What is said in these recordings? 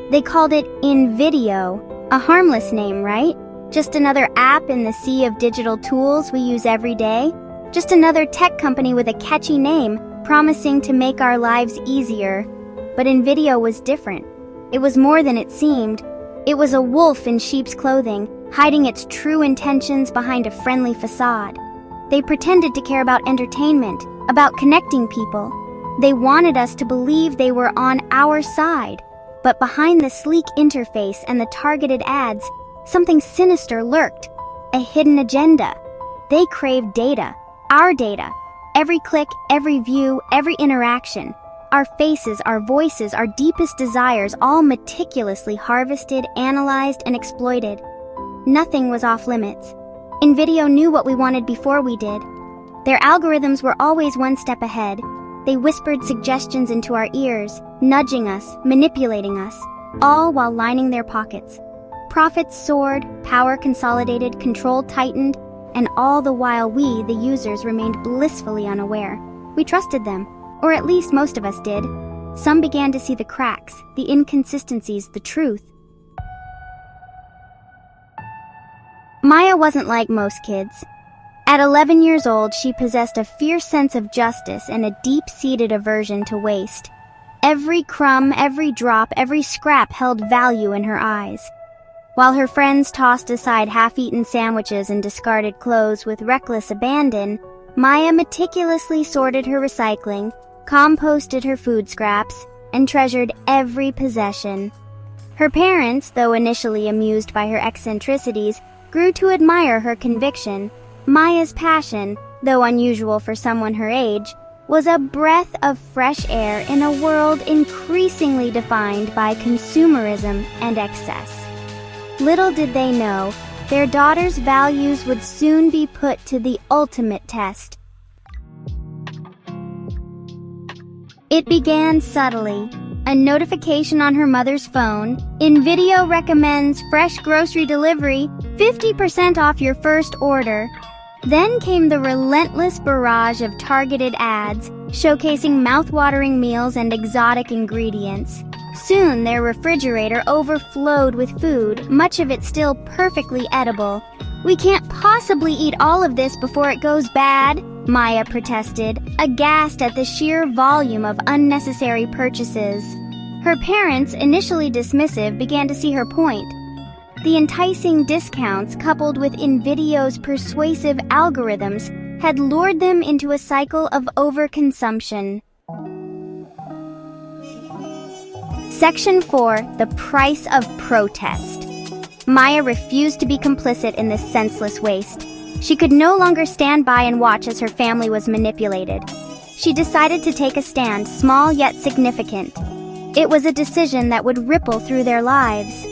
They called it InVideo, a harmless name, right? Just another app in the sea of digital tools we use every day. Just another tech company with a catchy name, promising to make our lives easier. But InVideo was different. It was more than it seemed. It was a wolf in sheep's clothing, hiding its true intentions behind a friendly facade. They pretended to care about entertainment, about connecting people. They wanted us to believe they were on our side. But behind the sleek interface and the targeted ads, something sinister lurked, a hidden agenda. They craved data, our data. Every click, every view, every interaction. Our faces, our voices, our deepest desires, all meticulously harvested, analyzed, and exploited. Nothing was off limits. InVideo knew what we wanted before we did. Their algorithms were always one step ahead. They whispered suggestions into our ears, nudging us, manipulating us, all while lining their pockets. Profits soared, power consolidated, control tightened, and all the while we, the users, remained blissfully unaware. We trusted them, or at least most of us did. Some began to see the cracks, the inconsistencies, the truth. Maya wasn't like most kids. At 11 years old, she possessed a fierce sense of justice and a deep-seated aversion to waste. Every crumb, every drop, every scrap held value in her eyes. While her friends tossed aside half-eaten sandwiches and discarded clothes with reckless abandon, Maya meticulously sorted her recycling, composted her food scraps, and treasured every possession. Her parents, though initially amused by her eccentricities, grew to admire her conviction. Maya's passion, though unusual for someone her age, was a breath of fresh air in a world increasingly defined by consumerism and excess. Little did they know, their daughter's values would soon be put to the ultimate test. It began subtly. A notification on her mother's phone. InVideo recommends fresh grocery delivery, 50% off your first order. Then came the relentless barrage of targeted ads, showcasing mouth-watering meals and exotic ingredients. Soon their refrigerator overflowed with food, much of it still perfectly edible. "We can't possibly eat all of this before it goes bad," Maya protested, aghast at the sheer volume of unnecessary purchases. Her parents, initially dismissive, began to see her point. The enticing discounts, coupled with InVideo's persuasive algorithms, had lured them into a cycle of overconsumption. Section 4. The Price of Protest. Maya refused to be complicit in this senseless waste. She could no longer stand by and watch as her family was manipulated. She decided to take a stand, small yet significant. It was a decision that would ripple through their lives.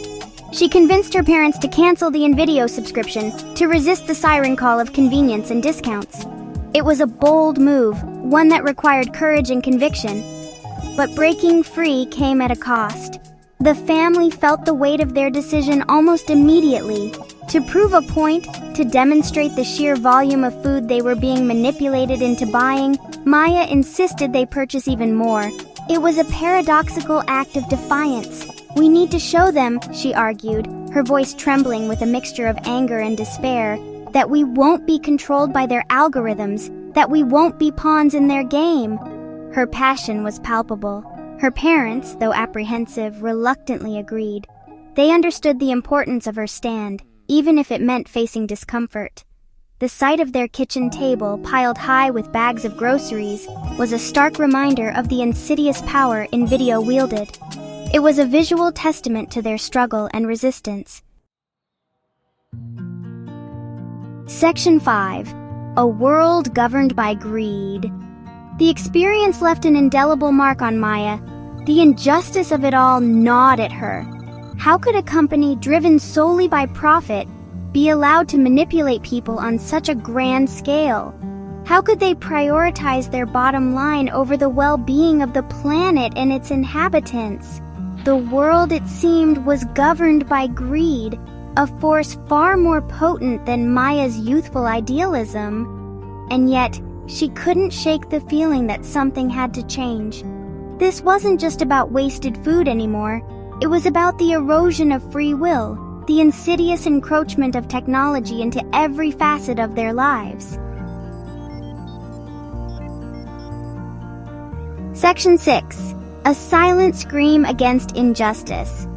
She convinced her parents to cancel the InVideo subscription, to resist the siren call of convenience and discounts. It was a bold move, one that required courage and conviction. But breaking free came at a cost. The family felt the weight of their decision almost immediately. To prove a point, to demonstrate the sheer volume of food they were being manipulated into buying, Maya insisted they purchase even more. It was a paradoxical act of defiance. "We need to show them," she argued, her voice trembling with a mixture of anger and despair, "that we won't be controlled by their algorithms, that we won't be pawns in their game." Her passion was palpable. Her parents, though apprehensive, reluctantly agreed. They understood the importance of her stand, even if it meant facing discomfort. The sight of their kitchen table, piled high with bags of groceries, was a stark reminder of the insidious power InVideo wielded. It was a visual testament to their struggle and resistance. Section 5. A World Governed by Greed. The experience left an indelible mark on Maya. The injustice of it all gnawed at her. How could a company driven solely by profit be allowed to manipulate people on such a grand scale? How could they prioritize their bottom line over the well-being of the planet and its inhabitants? The world, it seemed, was governed by greed, a force far more potent than Maya's youthful idealism. And yet, she couldn't shake the feeling that something had to change. This wasn't just about wasted food anymore. It was about the erosion of free will, the insidious encroachment of technology into every facet of their lives. Section 6. A silent scream against injustice.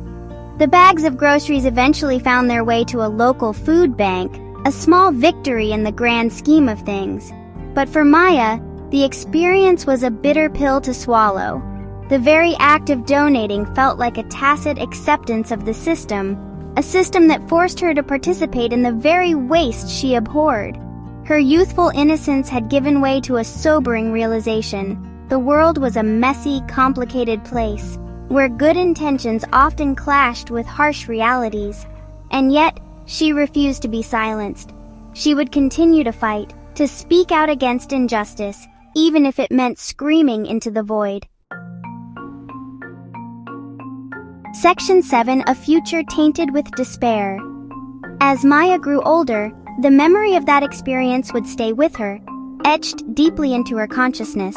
The bags of groceries eventually found their way to a local food bank, a small victory in the grand scheme of things. But for Maya, the experience was a bitter pill to swallow. The very act of donating felt like a tacit acceptance of the system, a system that forced her to participate in the very waste she abhorred. Her youthful innocence had given way to a sobering realization. The world was a messy, complicated place, where good intentions often clashed with harsh realities. And yet, she refused to be silenced. She would continue to fight, to speak out against injustice, even if it meant screaming into the void. Section 7. A future tainted with despair. As Maya grew older, the memory of that experience would stay with her, etched deeply into her consciousness.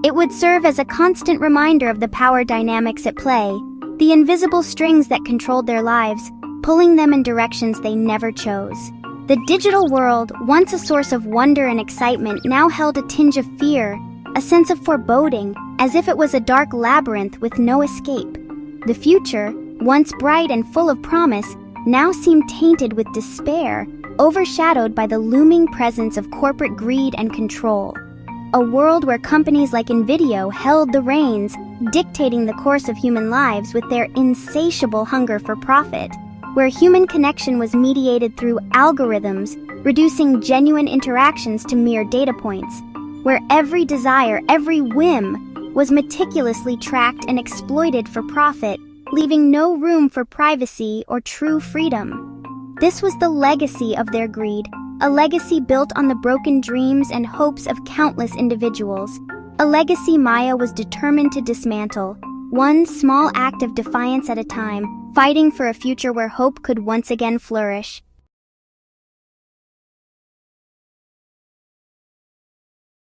It would serve as a constant reminder of the power dynamics at play, the invisible strings that controlled their lives, pulling them in directions they never chose. The digital world, once a source of wonder and excitement, now held a tinge of fear, a sense of foreboding, as if it was a dark labyrinth with no escape. The future, once bright and full of promise, now seemed tainted with despair, overshadowed by the looming presence of corporate greed and control. A world where companies like Nvidia held the reins, dictating the course of human lives with their insatiable hunger for profit. Where human connection was mediated through algorithms, reducing genuine interactions to mere data points. Where every desire, every whim, was meticulously tracked and exploited for profit, leaving no room for privacy or true freedom. This was the legacy of their greed, a legacy built on the broken dreams and hopes of countless individuals. A legacy Maya was determined to dismantle, one small act of defiance at a time, fighting for a future where hope could once again flourish.